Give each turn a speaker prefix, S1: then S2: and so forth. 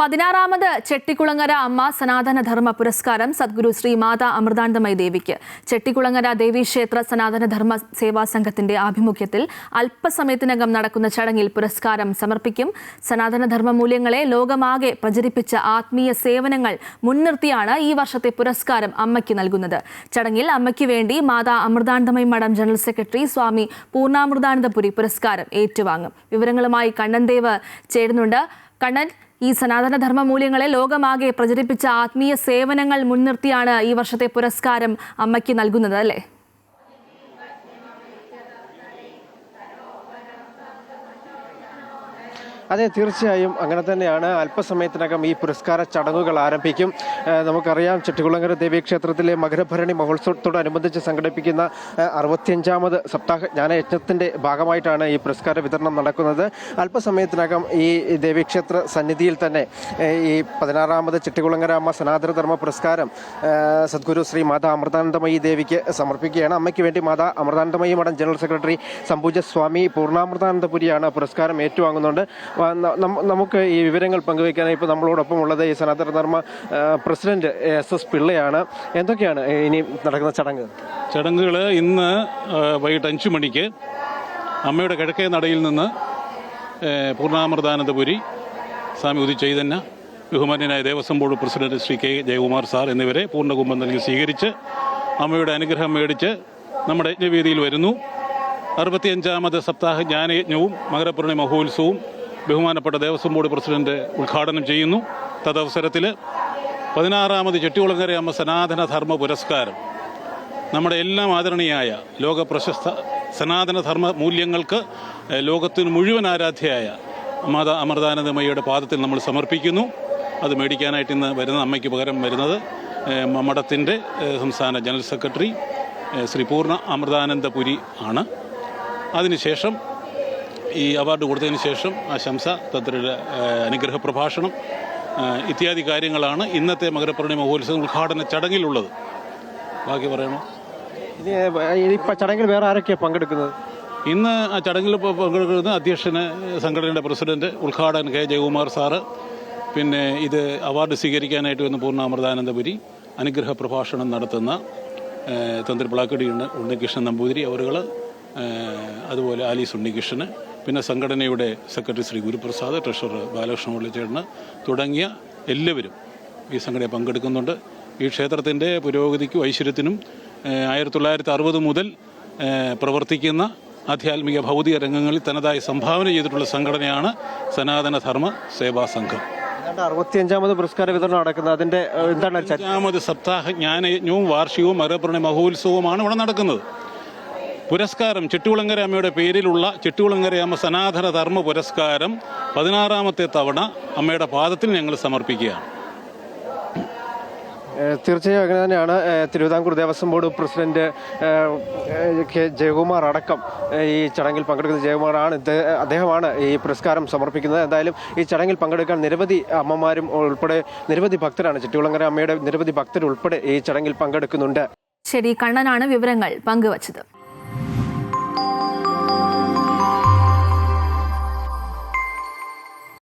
S1: 16ാമത് ചെട്ടിക്കുളങ്ങര അമ്മ സനാതന ധർമ്മ പുരസ്കാരം സദ്ഗുരു ശ്രീ മാതാ അമൃതാനന്ദമയി ദേവിക്ക് ചെട്ടിക്കുളങ്ങര ദേവീക്ഷേത്ര സനാതന ധർമ്മ സേവാ സംഘത്തിന്റെ ആഭിമുഖ്യത്തിൽ അല്പസമയത്തിനകം നടക്കുന്ന ചടങ്ങിൽ പുരസ്കാരം സമർപ്പിക്കും. സനാതന ധർമ്മ മൂല്യങ്ങളെ ലോകമാകെ പ്രചരിപ്പിച്ച ആത്മീയ സേവനങ്ങൾ മുൻനിർത്തിയാണ് ഈ വർഷത്തെ പുരസ്കാരം അമ്മയ്ക്ക് നൽകുന്നത്. ചടങ്ങിൽ അമ്മയ്ക്ക് വേണ്ടി മാതാ അമൃതാനന്ദമയി മഠം ജനറൽ സെക്രട്ടറി സ്വാമി പൂർണ്ണാമൃതാനന്ദപുരി പുരസ്കാരം ഏറ്റുവാങ്ങും. വിവരങ്ങളുമായി കണ്ണൻ ദേവ് ചേരുന്നുണ്ട്. കണ്ണൻ, ഈ സനാതനധർമ്മ മൂല്യങ്ങളെ ലോകമാകെ പ്രചരിപ്പിച്ച ആത്മീയ സേവനങ്ങൾ മുൻനിർത്തിയാണ് ഈ വർഷത്തെ പുരസ്കാരം അമ്മയ്ക്ക് നൽകുന്നത്, അല്ലേ?
S2: അതെ, തീർച്ചയായും അങ്ങനെ തന്നെയാണ്. അല്പസമയത്തിനകം ഈ പുരസ്കാര ചടങ്ങുകൾ ആരംഭിക്കും. നമുക്കറിയാം, ചെട്ടിക്കുളങ്ങര ദേവീക്ഷേത്രത്തിലെ മകരഭരണി മഹോത്സവത്തോടനുബന്ധിച്ച് സംഘടിപ്പിക്കുന്ന 65ാമത് സപ്താഹ ജ്ഞാനയജ്ഞത്തിൻ്റെ ഭാഗമായിട്ടാണ് ഈ പുരസ്കാര വിതരണം നടക്കുന്നത്. അല്പസമയത്തിനകം ഈ ദേവീക്ഷേത്ര സന്നിധിയിൽ തന്നെ ഈ 16ാമത് ചെട്ടിക്കുളങ്ങര അമ്മ സനാതന ധർമ്മ പുരസ്കാരം സദ്ഗുരു ശ്രീ മാതാ അമൃതാനന്ദമയി ദേവിക്ക് സമർപ്പിക്കുകയാണ്. അമ്മയ്ക്ക് വേണ്ടി മാതാ അമൃതാനന്ദമയി മഠം ജനറൽ സെക്രട്ടറി സംപൂജ സ്വാമി പൂർണ്ണാമൃതാനന്ദപുരിയാണ് പുരസ്കാരം ഏറ്റുവാങ്ങുന്നുണ്ട്. നമുക്ക് ഈ വിവരങ്ങൾ പങ്കുവയ്ക്കാനായി ഇപ്പോൾ നമ്മളോടൊപ്പം ഉള്ളത് ഈ സനാതന ധർമ്മ പ്രസിഡന്റ് SS പിള്ളയാണ്. എന്തൊക്കെയാണ് ഇനി നടക്കുന്ന
S3: ചടങ്ങുകൾ? ഇന്ന് വൈകിട്ട് 5 മണിക്ക് അമ്മയുടെ കിഴക്കേ നടയിൽ നിന്ന് പൂർണ്ണാമൃതാനന്ദപുരി സ്വാമി ഉദിചൈതന്യ, ബഹുമാന്യനായ Devaswom board president Shri K Jayakumar sir എന്നിവരെ പൂർണ്ണകുംഭം നൽകി സ്വീകരിച്ച് അമ്മയുടെ അനുഗ്രഹം മേടിച്ച് നമ്മുടെ യജ്ഞവേദിയിൽ വരുന്നു. 65ാമത് സപ്താഹ ജ്ഞാനയജ്ഞവും മകരപൂർണ്ണി മഹോത്സവവും ബഹുമാനപ്പെട്ട ദേവസ്വം ബോർഡ് പ്രസിഡന്റ് ഉദ്ഘാടനം ചെയ്യുന്നു. തദവസരത്തിൽ 16ാമത് ചെട്ടിക്കുളങ്ങര അമ്മ സനാതന ധർമ്മ പുരസ്കാരം നമ്മുടെ എല്ലാം ആദരണീയായ ലോക പ്രശസ്ത സനാതന ധർമ്മ മൂല്യങ്ങൾക്ക് ലോകത്തിന് മുഴുവൻ ആരാധ്യയായ മാതാ അമൃതാനന്ദമയിയുടെ പാദത്തിൽ നമ്മൾ സമർപ്പിക്കുന്നു. അത് മേടിക്കാനായിട്ട് ഇന്ന് വരുന്ന അമ്മയ്ക്ക് പകരം വരുന്നത് മഠത്തിൻ്റെ സംസ്ഥാന ജനറൽ സെക്രട്ടറി ശ്രീ പൂർണ്ണ അമൃതാനന്ദപുരി ആണ്. അതിനുശേഷം ഈ അവാർഡ് കൊടുത്തതിന് ശേഷം ആശംസ, തന്ത്രിയുടെ അനുഗ്രഹ പ്രഭാഷണം ഇത്യാദി കാര്യങ്ങളാണ് ഇന്നത്തെ മകരപൂർണ്ണി മഹോത്സവം ഉദ്ഘാടന ചടങ്ങിലുള്ളത്. ബാക്കി പറയണോ?
S2: ചടങ്ങിൽ വേറെ ആരൊക്കെയാണ് പങ്കെടുക്കുന്നത്?
S3: ഇന്ന് ആ ചടങ്ങിൽ പങ്കെടുക്കുന്നത് അധ്യക്ഷന്, സംഘടനയുടെ പ്രസിഡന്റ്, ഉദ്ഘാടകൻ K ജയകുമാർ സാറ്, പിന്നെ ഇത് അവാർഡ് സ്വീകരിക്കാനായിട്ട് വന്ന പൂർണ്ണാമൃതാനന്ദപുരി, അനുഗ്രഹ പ്രഭാഷണം നടത്തുന്ന തന്ത്രി പ്ലാക്കടി ഉണ്ണികൃഷ്ണൻ നമ്പൂതിരി അവരുകൾ, അതുപോലെ ആലീസ് ഉണ്ണികൃഷ്ണന്, പിന്നെ സംഘടനയുടെ സെക്രട്ടറി ശ്രീ ഗുരുപ്രസാദ്, ട്രഷറർ ബാലകൃഷ്ണ മുരളീധരൻ തുടങ്ങിയ എല്ലാവരും ഈ സംഘടനയിൽ പങ്കെടുക്കുന്നുണ്ട്. ഈ ക്ഷേത്രത്തിൻ്റെ പുരോഗതിക്കും ഐശ്വര്യത്തിനും 1960 മുതൽ പ്രവർത്തിക്കുന്ന ആധ്യാത്മിക ഭൗതിക രംഗങ്ങളിൽ തനതായി സംഭാവന ചെയ്തിട്ടുള്ള സംഘടനയാണ് സനാതന ധർമ്മ സേവാ സംഘം.
S2: 65ാമത് പുരസ്കാര വിതരണം നടക്കുന്നത് അതിൻ്റെ എന്താണ്?
S3: 5ാമത് സപ്താഹ ജ്ഞാനയജ്ഞവും വാർഷികവും മകരപൂർണ്ണി മഹോത്സവവുമാണ് ഇവിടെ നടക്കുന്നത്. പുരസ്കാരം ചെട്ടിക്കുളങ്ങര അമ്മയുടെ പേരിലുള്ള ചെട്ടിക്കുളങ്ങര അമ്മ സനാതന ധർമ്മ പുരസ്കാരം 16ാമത്തെ തവണ അമ്മയുടെ പാദത്തിൽ ഞങ്ങൾ സമർപ്പിക്കുകയാണ്.
S2: തീർച്ചയായും അങ്ങനെ തന്നെയാണ്. Thiruvithamkoor Devaswom board president K Jayakumar അടക്കം ഈ ചടങ്ങിൽ പങ്കെടുക്കുന്ന ജയകുമാറാണ്. അദ്ദേഹമാണ് ഈ പുരസ്കാരം സമർപ്പിക്കുന്നത്. എന്തായാലും ഈ ചടങ്ങിൽ പങ്കെടുക്കാൻ നിരവധി അമ്മമാരും ഉൾപ്പെടെ നിരവധി ഭക്തരാണ്, ചെട്ടിക്കുളങ്ങര അമ്മയുടെ നിരവധി ഭക്തരുൾപ്പെടെ ഈ ചടങ്ങിൽ പങ്കെടുക്കുന്നുണ്ട്.
S1: ശരി, കണ്ണനാണ് വിവരങ്ങൾ പങ്കുവച്ചത്.